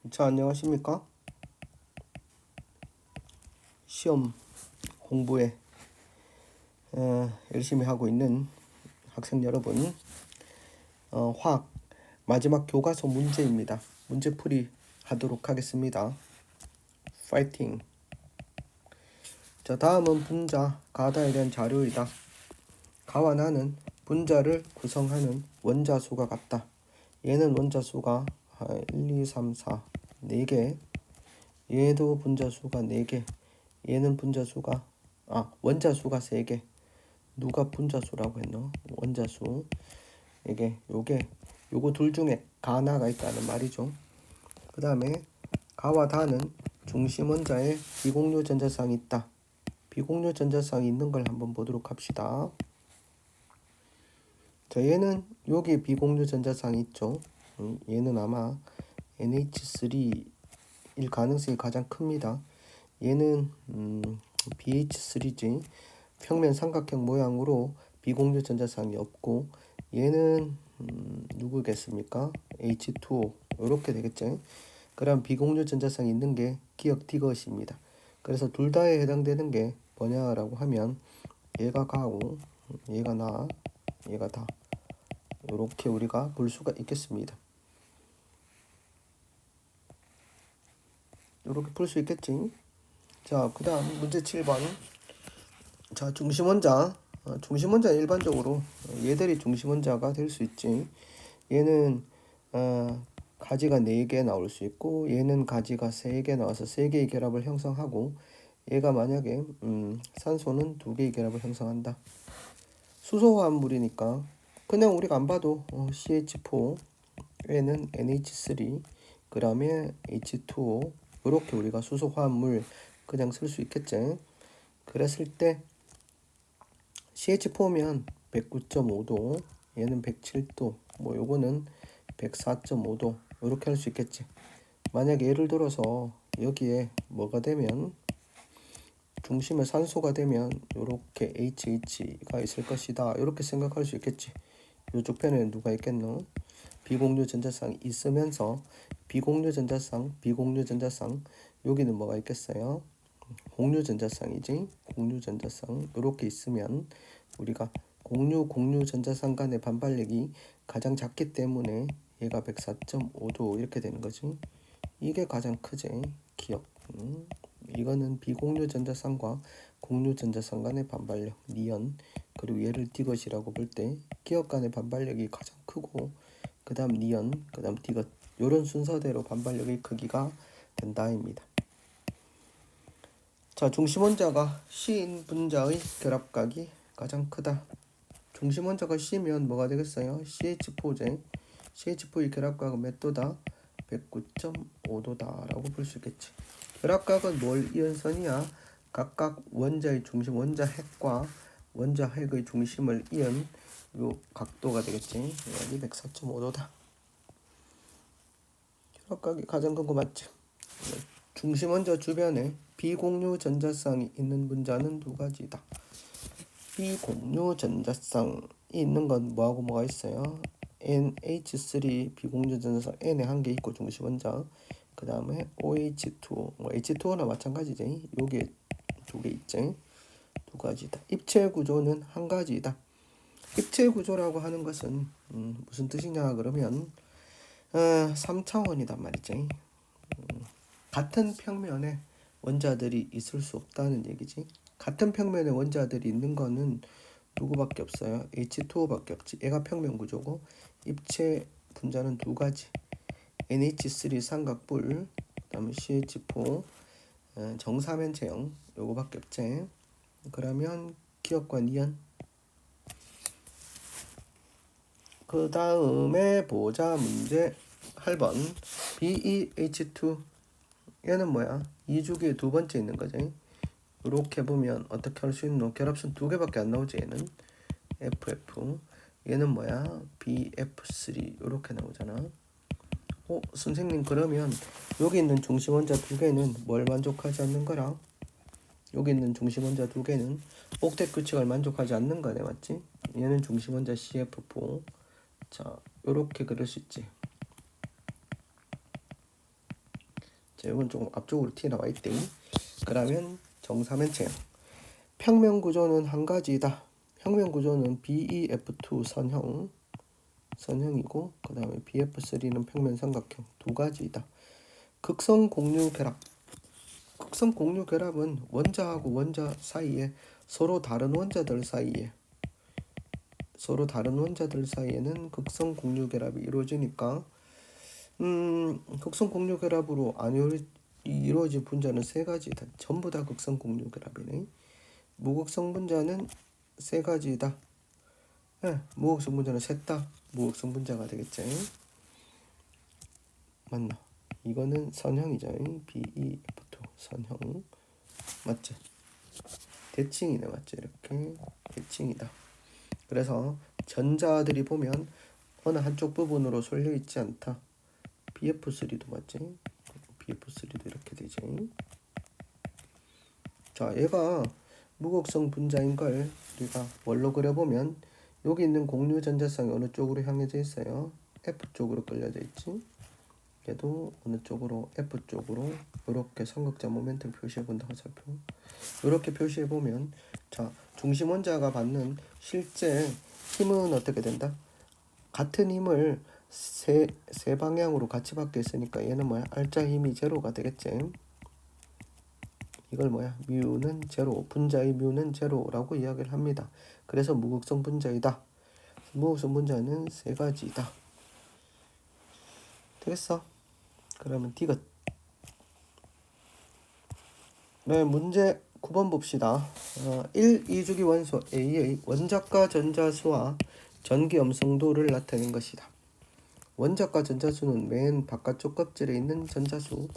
자, 안녕하십니까? 시험 공부에 열심히 하고 있는 학생 여러분, 화학 마지막 교과서 문제입니다. 문제풀이 하도록 하겠습니다. 파이팅! 자, 다음은 분자, 가다에 대한 자료이다. 가와 나는 분자를 구성하는 원자수가 같다. 얘는 원자수가 1, 2, 3, 4, 4개. 얘도 분자수가 4개. 얘는 분자수가 원자수가 3개. 누가 분자수라고 했노? 원자수. 요거 둘 중에 가나가 있다는 말이죠. 그 다음에 가와 다는 중심 원자에 비공유 전자쌍이 있다. 비공유 전자쌍이 있는 걸 한번 보도록 합시다. 자, 얘는 여기 비공유 전자쌍이 있죠. 얘는 아마 NH3일 가능성이 가장 큽니다. 얘는 BH3지. 평면 삼각형 모양으로 비공유 전자쌍이 없고, 얘는 누구겠습니까? H2O 이렇게 되겠죠. 그럼 비공유 전자쌍이 있는 게 기억 디귿입니다. 그래서 둘 다에 해당되는 게 뭐냐라고 하면 얘가 가고 얘가 나, 얘가 다. 이렇게 우리가 볼 수가 있겠습니다. 이렇게 풀 수 있겠지. 자, 그 다음 문제 7번. 자, 중심원자. 중심원자 일반적으로 얘들이 중심원자가 될 수 있지. 얘는 가지가 4개 나올 수 있고, 얘는 가지가 3개 나와서 3개의 결합을 형성하고, 얘가 만약에 산소는 2개의 결합을 형성한다. 수소화합물이니까 그냥 우리가 안 봐도 CH4, 얘는 NH3, 그 다음에 H2O, 이렇게 우리가 수소화합물 그냥 쓸 수 있겠지. 그랬을 때 CH4면 109.5도, 얘는 107도, 뭐 요거는 104.5도 이렇게 할 수 있겠지. 만약 예를 들어서 여기에 뭐가 되면 중심에 산소가 되면 이렇게 HH가 있을 것이다, 이렇게 생각할 수 있겠지. 이쪽 편에는 누가 있겠노? 비공유 전자쌍이 있으면서 비공유 전자쌍, 비공유 전자쌍, 여기는 뭐가 있겠어요? 공유 전자쌍이지. 공유 전자쌍 이렇게 있으면 우리가 공유 전자쌍 간의 반발력이 가장 작기 때문에 얘가 104.5도 이렇게 되는 거지. 이게 가장 크지. 기억. 이거는 비공유 전자쌍과 공유 전자쌍 간의 반발력, 니언, 그리고 얘를 디귿이라고 볼 때 기억 간의 반발력이 가장 크고, 그 다음 니언, 그 다음 디귿, 이런 순서대로 반발력의 크기가 된다입니다. 자, 중심원자가 C인 분자의 결합각이 가장 크다. 중심원자가 C면 뭐가 되겠어요? CH4제. CH4의 결합각은 몇 도다? 109.5도다 라고 볼 수 있겠지. 결합각은 뭘 이은선이야? 각각 원자의 중심, 원자 핵과 원자 핵의 중심을 이은 요 각도가 되겠지. 여기 104.5도다. 결합각이 가장 큰 거 맞지? 중심 원자 주변에 비공유 전자쌍이 있는 분자는 두 가지다. 비공유 전자쌍이 있는 건 뭐하고 뭐가 있어요? NH3 비공유 전자쌍 N에 한 개 있고 중심 원자. 그 다음에 OH2O, H2O나 마찬가지지. 요게 두 개 있지. 두 가지다. 입체 구조는 한 가지다. 입체 구조라고 하는 것은 무슨 뜻이냐 그러면 3차원이단 말이지. 같은 평면에 원자들이 있을 수 없다는 얘기지. 같은 평면에 원자들이 있는 거는 누구밖에 없어요? H2O밖에 없지. 얘가 평면 구조고, 입체 분자는 두 가지. NH3 삼각뿔, 그다음에 CH4 정사면 체형, 요거밖에 없지. 그러면 기억과 니은. 그 다음에 보자. 문제 8번. BeH2, 얘는 뭐야? 2주기의 두 번째 있는 거지. 이렇게 보면 어떻게 할 수 있노? 결합선 두 개밖에 안 나오지. 얘는 FF, 얘는 뭐야? BF3 이렇게 나오잖아. 선생님, 그러면 여기 있는 중심 원자 두 개는 뭘 만족하지 않는 거라? 여기 있는 중심 원자 두 개는 옥텟 규칙을 만족하지 않는 거네, 맞지? 얘는 중심 원자 CF4. 자, 요렇게 그릴 수 있지. 자, 이건 조금 앞쪽으로 튀어나와 있대. 그러면 정사면체형. 평면 구조는 한 가지이다. 평면 구조는 BEF2 선형이고 그 다음에 BF3는 평면 삼각형 두 가지이다. 극성 공유 결합. 극성 공유 결합은 원자하고 원자 사이에 서로 다른 원자들 사이에는 극성 공유 결합이 이루어지니까 극성 공유 결합으로 안 이루어진 분자는 세 가지다. 전부 다 극성 공유 결합이네. 무극성 분자는 세 가지다. 네, 무극성 분자는 셋 다 무극성 분자가 되겠지. 맞나? 이거는 선형이죠. BEF2 선형 맞지? 대칭이네 맞지? 이렇게 대칭이다. 그래서 전자들이 보면 어느 한쪽 부분으로 쏠려 있지 않다. BF3도 맞지? BF3도 이렇게 되지. 자, 얘가 무극성 분자인 걸 우리가 원로 그려보면 여기 있는 공유 전자쌍이 어느 쪽으로 향해져 있어요? F 쪽으로 끌려져 있지. 얘도 어느 쪽으로? F 쪽으로 이렇게 삼각자 모멘트를 표시해 본다고 살펴. 이렇게 표시해 보면 자, 중심 원자가 받는 실제 힘은 어떻게 된다? 같은 힘을 세 방향으로 같이 받게 했으니까 얘는 뭐야? 알짜 힘이 제로가 되겠지. 이걸 뭐야? 뮤는 제로, 분자의 뮤는 제로라고 이야기를 합니다. 그래서 무극성 분자이다. 무극성 분자는 세 가지이다. 되겠어? 그러면 디귿. 네, 문제 9번 봅시다. 1. 2주기 원소 A의 원자과 전자수와 전기 엄성도를 나타낸 것이다. 원자과 전자수는 맨 바깥쪽 껍질에 있는 전자수,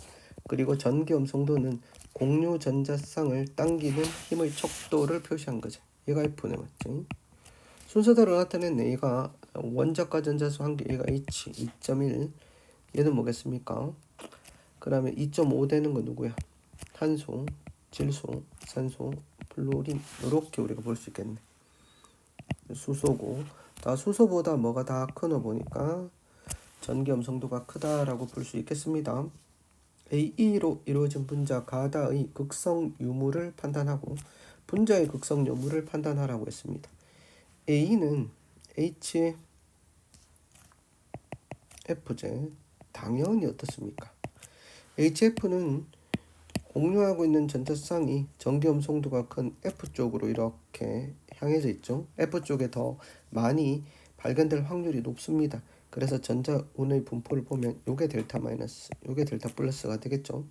그리고 전기 엄성도는 공유 전자쌍을 당기는 힘의 척도를 표시한 거죠. 얘가 F네 맞지? 순서대로 나타낸 A가 원자과 전자수 한 개, 얘가 H 2.1. 얘는 뭐겠습니까? 그러면 2.5 되는 거 누구야? 탄소, 질소, 산소, 플루린. 이렇게 우리가 볼 수 있겠네. 수소고, 다 수소보다 뭐가 다 크노 보니까 전기 엄성도가 크다라고 볼 수 있겠습니다. AE로 이루어진 분자 가다의 극성 유무를 판단하고 분자의 극성 유무를 판단하라고 했습니다. A는 HF제 당연히 어떻습니까? HF는 공유하고 있는 전자쌍이 전기 엄성도가 큰 F쪽으로 이렇게 향해져 있죠. F쪽에 더 많이 발견될 확률이 높습니다. 그래서 전자운의 분포를 보면 요게 델타 마이너스, 요게 델타 플러스가 되겠죠.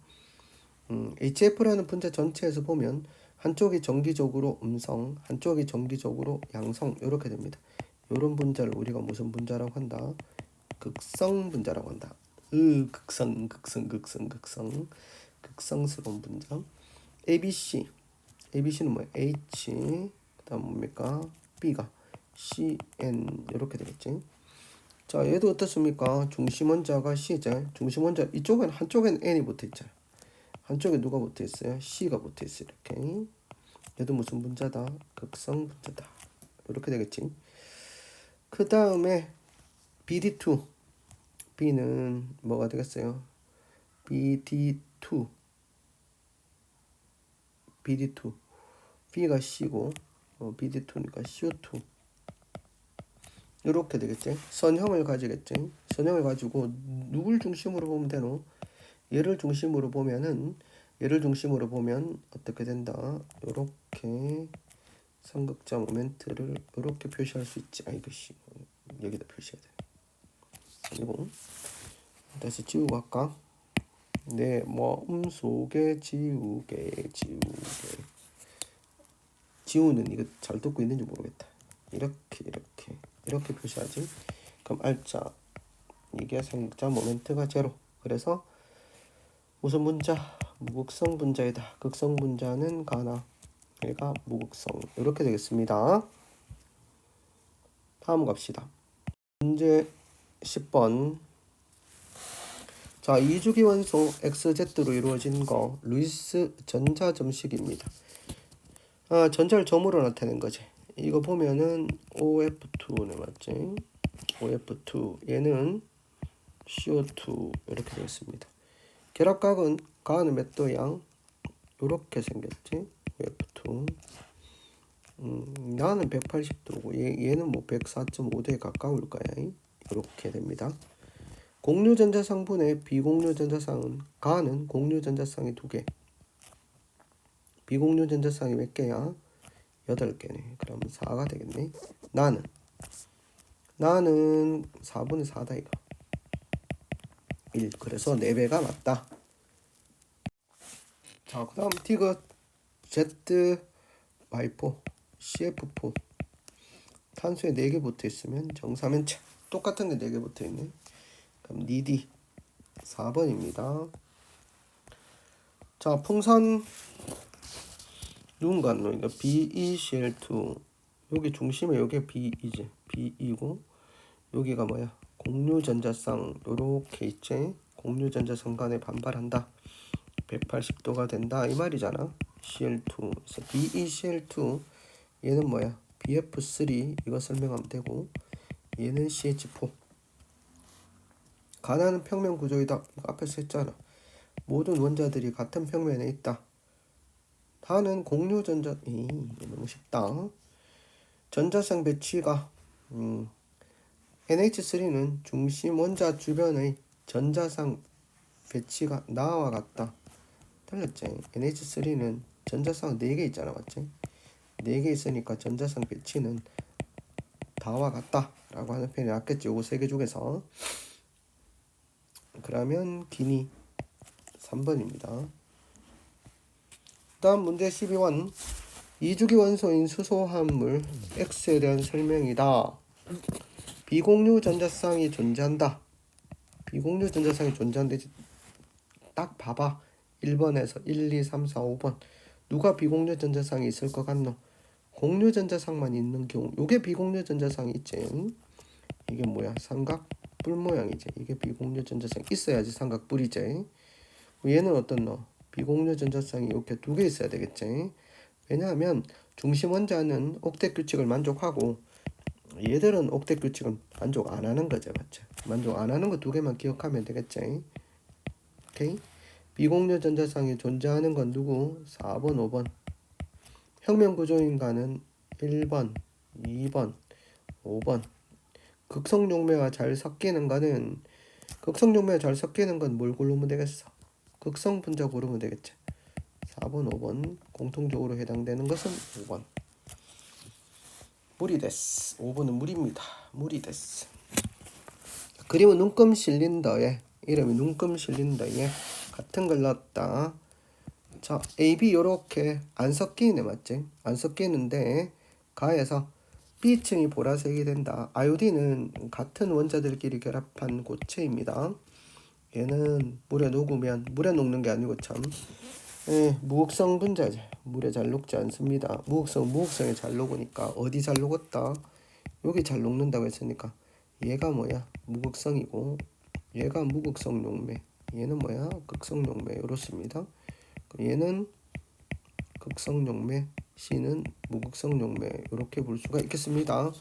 HF라는 분자 전체에서 보면 한쪽이 정기적으로 음성, 한쪽이 정기적으로 양성 이렇게 됩니다. 이런 분자를 우리가 무슨 분자라고 한다? 극성 분자라고 한다. 극성스러운 분자. ABC는 뭐야? H 그다음 뭡니까? B가 CN 이렇게 되겠지. 자, 얘도 어떻습니까? 중심 원자가 C죠. 중심 원자 이쪽은 한쪽엔 N이 붙어 있잖아. 한쪽에 누가 붙어 있어요? C가 붙어 있어요. 이렇게. 얘도 무슨 분자다? 극성 분자다. 이렇게 되겠지. 그 다음에 BD2. B는 뭐가 되겠어요? BD2. B가 C고 BD2니까 CO2. 이렇게 되겠지. 선형을 가지겠지. 선형을 가지고 누굴 중심으로 보면 되노? 얘를 중심으로 보면 어떻게 된다? 이렇게 삼각자 모멘트를 이렇게 표시할 수 있지. 이것이 여기다 표시해야 돼. 그리고 다시 지우고 할까? 네, 속에 지우개. 지우는 이거 잘 듣고 있는지 모르겠다. 이렇게 표시하지. 그럼 알자. 이게 삼각자 모멘트가 제로. 그래서 무슨 분자? 무극성 분자이다. 극성 분자는 가나. 얘가 무극성. 이렇게 되겠습니다. 다음 갑시다. 문제 10번. 자, 2주기 원소 XZ로 이루어진 거 루이스 전자점식입니다. 전자를 점으로 나타낸 거지. 이거 보면은 OF2네 맞지? OF2 얘는 CO2 이렇게 되겠습니다. 결합각은 가는 몇 도야? 요렇게 생겼지. F2. 나는 180도고 얘는 뭐 104.5도에 가까울 거야. 이렇게 됩니다. 공유전자상분의 비공유전자상은 가는 공유전자상이 2개, 비공유전자상이 몇 개야? 8개네. 그럼 4가 되겠네. 나는 4분의 4다 이거. 1. 그래서 4배가 맞다. 자, 그 다음 디귿 Z-Y4 CF4 탄소에 4개 붙어 있으면 정사면체 똑같은 게 4개 붙어 있네. 그럼 니디 4번입니다. 자, 풍산 누군가 이거 BeCl2 여기 중심에 여기 B이지. B이고 여기가 뭐야? 공유전자쌍 요렇게 있지. 공유전자쌍 간에 반발한다. 180도가 된다 이 말이잖아. Cl2 그래서 BeCl2 얘는 뭐야? BF3 이거 설명하면 되고 얘는 CH4 가나는 평면 구조이다. 이거 앞에서 했잖아. 모든 원자들이 같은 평면에 있다. 다는 공유전자 너무 쉽다. 전자쌍 배치가 NH3는 중심 원자 주변의 전자쌍 배치가 나와 같다. 틀렸지? NH3는 전자쌍 4개 있잖아. 맞지? 4개 있으니까 전자쌍 배치는 다와 같다 라고 하는 표현이 낫겠지. 요거 3개 중에서. 그러면 기니 3번입니다. 다음 문제 12번. 이주기 원소인 수소화합물 X에 대한 설명이다. 비공유 전자쌍이 존재한다. 비공유 전자쌍이 존재한데 딱 봐봐. 1번에서 1, 2, 3, 4, 5번 누가 비공유 전자쌍이 있을 것 같노? 공유 전자쌍만 있는 경우 요게 비공유 전자쌍이 있지. 이게 뭐야? 삼각뿔 모양이지. 이게 비공유 전자쌍 있어야지 삼각뿔이지. 얘는 어떤 너? 비공유 전자쌍이 이렇게 2개 있어야 되겠지. 왜냐하면 중심 원자는 옥텟 규칙을 만족하고 얘들은 옥텟 규칙을 만족 안 하는 거죠. 맞죠? 만족 안 하는 거 2개만 기억하면 되겠지. 오케이? 비공유 전자쌍이 존재하는 건 누구? 4번, 5번. 평면 구조인가는 1번, 2번, 5번. 극성용매와 잘 섞이는 거는 극성용매와 잘 섞이는 건 뭘 고르면 되겠어? 극성 분자 고르면 되겠지. 4번, 5번. 공통적으로 해당되는 것은 5번. 물이 됐어. 5번은 물입니다. 물이 됐어. 그림은 눈금 실린더에 이름이 눈금 실린더에 같은 걸 넣었다. 자, A, B 요렇게 안 섞이네. 맞지? 안 섞이는데 가에서 B층이 보라색이 된다. 아요딘은 같은 원자들끼리 결합한 고체입니다. 얘는 물에 녹으면 물에 녹는 게 아니고 참 무극성 분자죠. 물에 잘 녹지 않습니다. 무극성에 잘 녹으니까 어디 잘 녹았다? 여기 잘 녹는다고 했으니까 얘가 뭐야? 무극성이고 얘가 무극성 용매. 얘는 뭐야? 극성 용매. 이렇습니다. 얘는 극성 용매, C는 무극성 용매. 이렇게 볼 수가 있겠습니다.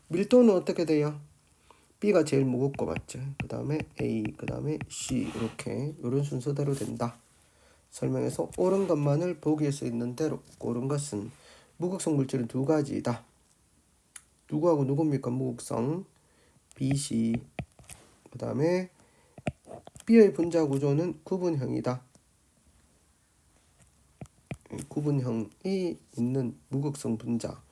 밀도는 어떻게 돼요? B가 제일 무겁고 맞죠? 그 다음에 A, 그 다음에 C 이렇게 이런 순서대로 된다. 설명해서 옳은 것만을 보기에 써 있는 대로 옳은 것은 무극성 물질은 2가지이다. 누구하고 누굽니까? 무극성 BC. 그 다음에 B의 분자 구조는 구분형이다. 구분형이 있는 무극성 분자.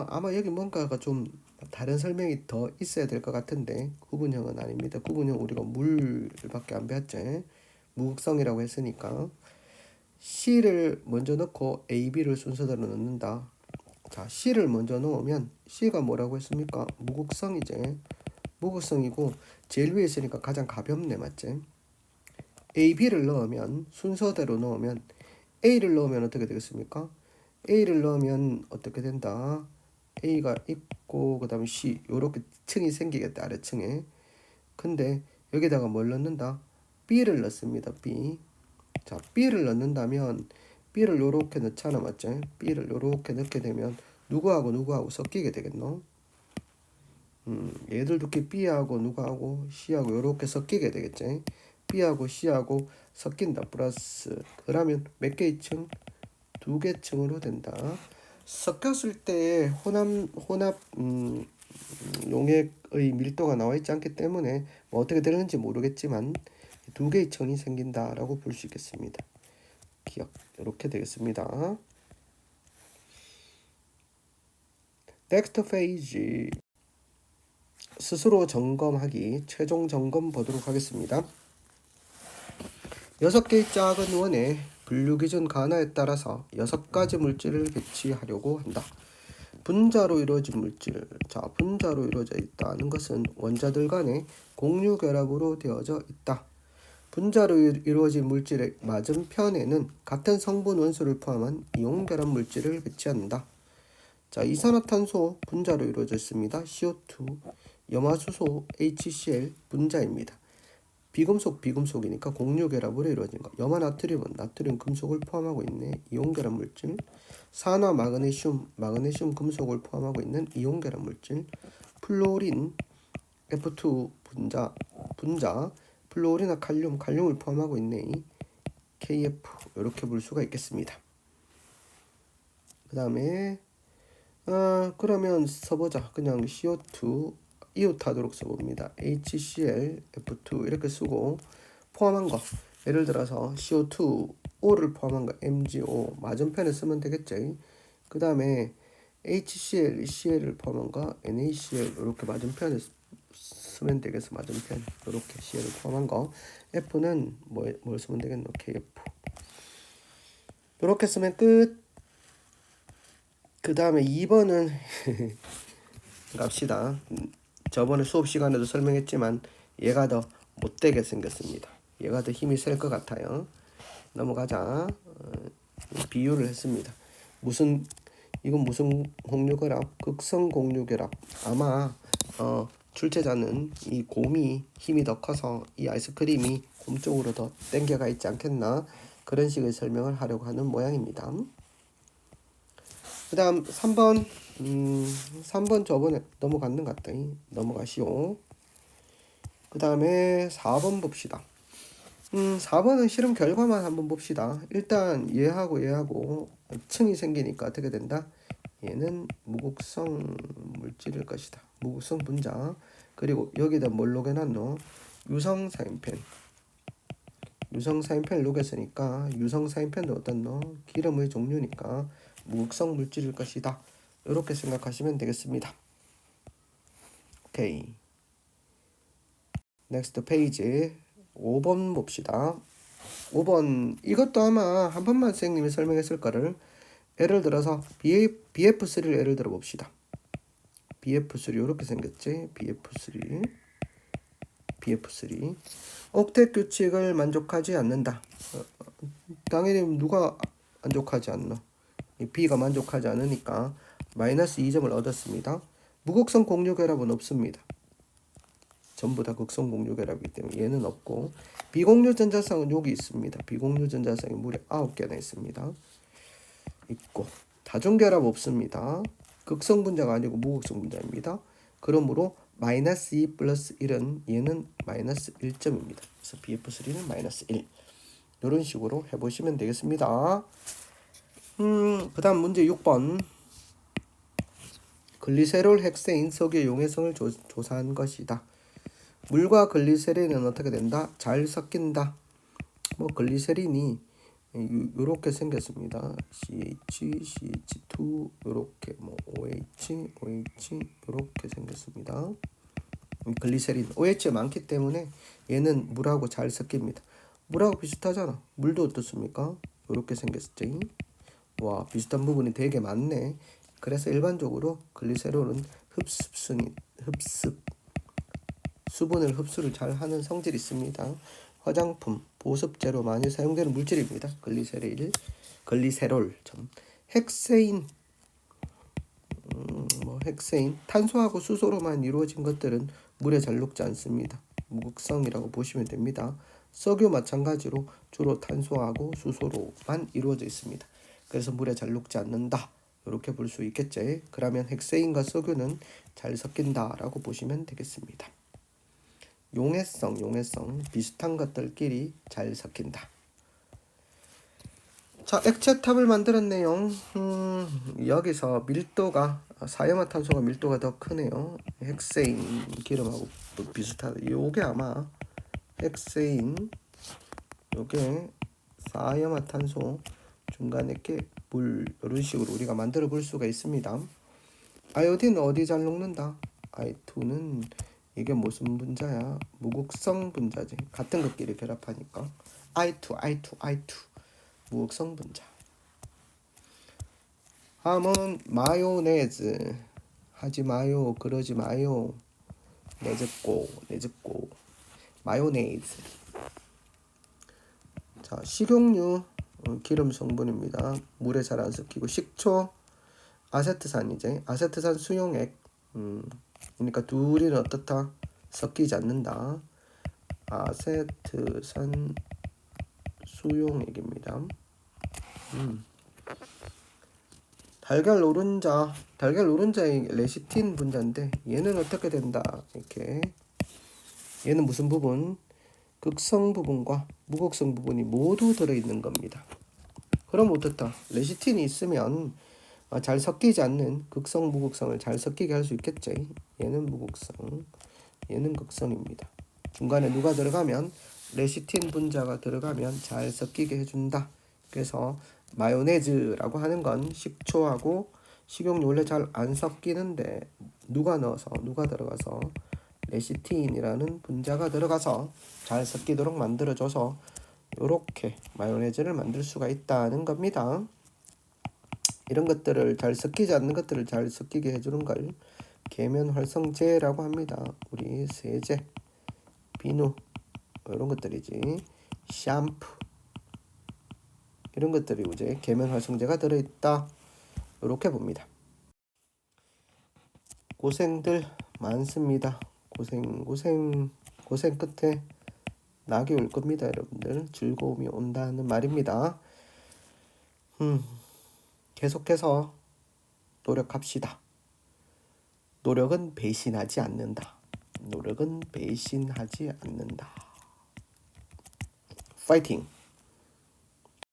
아마 여기 뭔가가 좀 다른 설명이 더 있어야 될 것 같은데 구분형은 아닙니다. 구분형 우리가 물밖에 안 배웠지. 무극성이라고 했으니까 C를 먼저 넣고 A, B를 순서대로 넣는다. 자, C를 먼저 넣으면 C가 뭐라고 했습니까? 무극성이지. 무극성이고 제일 위에 있으니까 가장 가볍네. 맞지? A, B를 넣으면 순서대로 넣으면 A를 넣으면 어떻게 되겠습니까? A를 넣으면 어떻게 된다? A가 있고 그 다음에 C 요렇게 층이 생기겠다. 아래층에. 근데 여기다가 뭘 넣는다? B를 넣습니다. B. 자, B를 넣는다면 B를 요렇게 넣잖아. 맞죠? B를 요렇게 넣게 되면 누구하고 누구하고 섞이게 되겠노? 얘들 두께 B하고 누구하고 C하고 요렇게 섞이게 되겠지. B하고 C하고 섞인다. 플러스. 그러면 몇 개 층? 2개 층으로 된다. 섞였을 때 혼합 용액의 밀도가 나와 있지 않기 때문에 뭐 어떻게 되는지 모르겠지만 2개의 층이 생긴다라고 볼 수 있겠습니다. 기억. 이렇게 되겠습니다. 넥스트 페이지. 스스로 점검하기. 최종 점검 보도록 하겠습니다. 6개의 작은 원의 분류 기준 간화에 따라서 6가지 물질을 배치하려고 한다. 분자로 이루어진 물질. 자, 분자로 이루어져 있다는 것은 원자들 간의 공유 결합으로 되어져 있다. 분자로 이루어진 물질의 맞은편에는 같은 성분 원소를 포함한 이온 결합 물질을 배치한다. 자, 이산화탄소 분자로 이루어져 있습니다. CO2, 염화수소 HCl 분자입니다. 비금속이니까 공유 결합으로 이루어진 거. 염화나트륨은 나트륨 금속을 포함하고 있는 이온 결합 물질. 산화 마그네슘 금속을 포함하고 있는 이온 결합 물질. 플로린 F2 분자 플로린과 칼륨을 포함하고 있는 KF 이렇게 볼 수가 있겠습니다. 그 다음에 그러면 써보자. 그냥 CO2 이웃하도록 써봅니다. HCl F2 이렇게 쓰고 포함한 거 예를 들어서 CO2 O를 포함한 거 MgO 맞은편에 쓰면 되겠지. 그 다음에 HCl Cl을 포함한 거 NaCl 이렇게 맞은편에 쓰면 되겠어. 맞은편 이렇게 Cl을 포함한 거. F는 뭘 쓰면 되겠노? KF 이렇게 쓰면 끝. 그 다음에 2번은 갑시다. 저번에 수업 시간에도 설명했지만 얘가 더 못되게 생겼습니다. 얘가 더 힘이 셀 것 같아요. 넘어가자. 비유를 했습니다. 이건 무슨 공유결합? 극성 공유결합. 아마 출제자는 이 곰이 힘이 더 커서 이 아이스크림이 곰 쪽으로 더 당겨가 있지 않겠나, 그런 식의 설명을 하려고 하는 모양입니다. 그 다음 3번 3번 저번에 넘어갔는 것 같다. 넘어가시오. 그 다음에 4번 봅시다. 4번은 실험 결과만 한번 봅시다. 일단 얘하고 층이 생기니까 어떻게 된다? 얘는 무극성 물질일 것이다. 무극성 분자. 그리고 여기다 뭘 녹여놨노? 유성사인펜. 유성사인펜을 녹였으니까 유성사인펜도 어떻노? 기름의 종류니까 무극성 물질일 것이다. 이렇게 생각하시면 되겠습니다. 오케이. 넥스트 페이지 5번 봅시다. 5번 이것도 아마 한 번만 선생님이 설명했을 거를 예를 들어서 BF3를 예를 들어 봅시다. BF3 이렇게 생겼지. BF3 옥텟 규칙을 만족하지 않는다. 당연히 누가 만족하지 않나? B가 만족하지 않으니까 마이너스 2점을 얻었습니다. 무극성 공유 결합은 없습니다. 전부 다 극성 공유 결합이기 때문에 얘는 없고, 비공유 전자쌍은 여기 있습니다. 비공유 전자쌍이 무려 9개나 있습니다. 있고 다중 결합 없습니다. 극성 분자가 아니고 무극성 분자입니다. 그러므로 마이너스 2 플러스 1은 얘는 마이너스 1점입니다. 그래서 BF3는 마이너스 1. 이런 식으로 해보시면 되겠습니다. 그 다음 문제 6번. 글리세롤 헥세인 석유의 용해성을 조사한 것이다. 물과 글리세린은 어떻게 된다? 잘 섞인다. 글리세린이 요렇게 생겼습니다. CH2 요렇게 OH 요렇게 생겼습니다. 글리세린 OH가 많기 때문에 얘는 물하고 잘 섞입니다. 물하고 비슷하잖아. 물도 어떻습니까? 요렇게 생겼지. 와, 비슷한 부분이 되게 많네. 그래서 일반적으로 글리세롤은 수분을 흡수를 잘 하는 성질이 있습니다. 화장품, 보습제로 많이 사용되는 물질입니다. 글리세롤. 헥세인, 헥세인, 탄소하고 수소로만 이루어진 것들은 물에 잘 녹지 않습니다. 무극성이라고 보시면 됩니다. 석유 마찬가지로 주로 탄소하고 수소로만 이루어져 있습니다. 그래서 물에 잘 녹지 않는다. 이렇게 볼 수 있겠지. 그러면 헥세인과 석유는 잘 섞인다라고 보시면 되겠습니다. 용해성 비슷한 것들끼리 잘 섞인다. 자, 액체탑을 만들었네요. 여기서 밀도가 사이화탄소가 밀도가 더 크네요. 헥세인 기름하고 비슷하다. 요게 아마 헥세인, 요게 사이화탄소, 중간에 이렇게 물, 이런 식으로 우리가 만들어 볼 수가 있습니다. 아이오딘 어디 잘 녹는다? I2는 이게 무슨 분자야? 무극성 분자지. 같은 것끼리 결합하니까 I2 무극성 분자. 함은 마요네즈. 하지 마요, 그러지 마요. 내집고 마요네즈. 자, 식용유 기름 성분입니다. 물에 잘 안 섞이고, 식초 아세트산이제. 아세트산 수용액. 그러니까 둘이는 어떻다? 섞이지 않는다. 아세트산 수용액입니다. 달걀 노른자의 레시틴 분자인데 얘는 어떻게 된다? 이렇게 얘는 무슨 부분? 극성 부분과 무극성 부분이 모두 들어있는 겁니다. 그럼 어떻다? 레시틴이 있으면 잘 섞이지 않는 극성 무극성을 잘 섞이게 할 수 있겠지. 얘는 무극성, 얘는 극성입니다. 중간에 누가 들어가면, 레시틴 분자가 들어가면 잘 섞이게 해준다. 그래서 마요네즈라고 하는 건 식초하고 식용유 원래 잘 안 섞이는데 누가 들어가서 레시틴이라는 분자가 들어가서 잘 섞이도록 만들어줘서 이렇게 마요네즈를 만들 수가 있다는 겁니다. 이런 것들을 잘 섞이지 않는 것들을 잘 섞이게 해주는 걸 계면활성제라고 합니다. 우리 세제, 비누 이런 것들이지. 샴푸 이런 것들이 이제 계면활성제가 들어있다. 이렇게 봅니다. 고생들 많습니다. 고생 끝에 낙이 올 겁니다. 여러분들 즐거움이 온다는 말입니다. 계속해서 노력합시다. 노력은 배신하지 않는다. 파이팅!